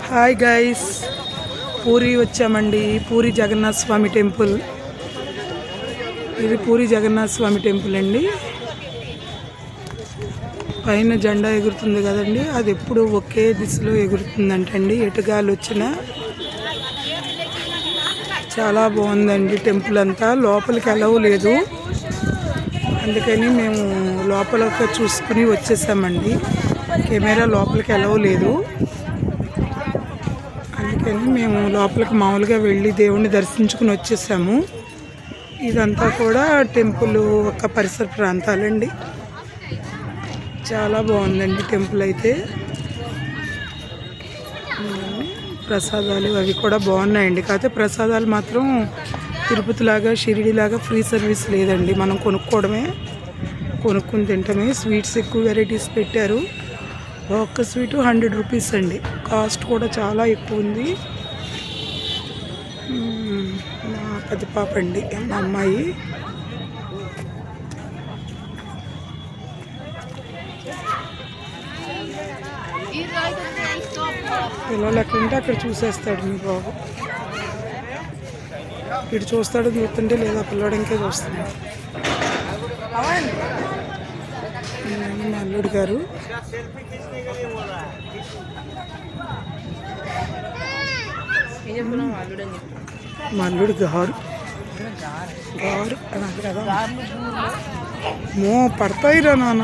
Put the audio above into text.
Hi guys, puri వచ్చామండి. పూరి జగన్నాథ స్వామి temple. ఇది పూరి జగన్నాథ స్వామి temple అండి. పైన జెండా ఎగురుతుంది కదండి, అది ఎప్పుడు ఒకే దిశలో ఎగురుతుందంటండి. ఎటుగాలు వచ్చినా చాలా బాగుందండి టెంపుల్ అంతా. లోపలికి అలవ్ లేదు, అందుకని మేము లోపల చూసుకుని వచ్చేసామండి. కెమెరా లోపలికి అలవ్ లేదు, అందుకని మేము లోపలికి మామూలుగా వెళ్ళి దేవుణ్ణి దర్శించుకుని వచ్చేసాము. ఇదంతా కూడా టెంపుల్ ఒక పరిసర ప్రాంతాలండి. చాలా బాగుందండి టెంపుల్ అయితే. ప్రసాదాలు అవి కూడా బాగున్నాయండి. కాకపోతే ప్రసాదాలు మాత్రం తిరుపతి లాగా షిరిడి లాగా ఫ్రీ సర్వీస్ లేదండి. మనం కొనుక్కుని తింటమే. స్వీట్స్ ఎక్కువ వెరైటీస్ పెట్టారు. ఒక్క స్వీటు 100 రూపీస్ అండి. కాస్ట్ కూడా చాలా ఎక్కువ ఉంది. మా పెద్ద పాప అండి, మా అమ్మాయి. పిల్లలు ఎక్కడుంటే అక్కడ చూసేస్తాడు మీ బాబు. ఇటు చూస్తాడు, చూస్తుంటే లేదా పిల్లడు ఇంకే చూస్తున్నాడు. మా అల్లుడు గారు. మా అల్లుడు గారు గారు మో పడతాయిరా నాన్న.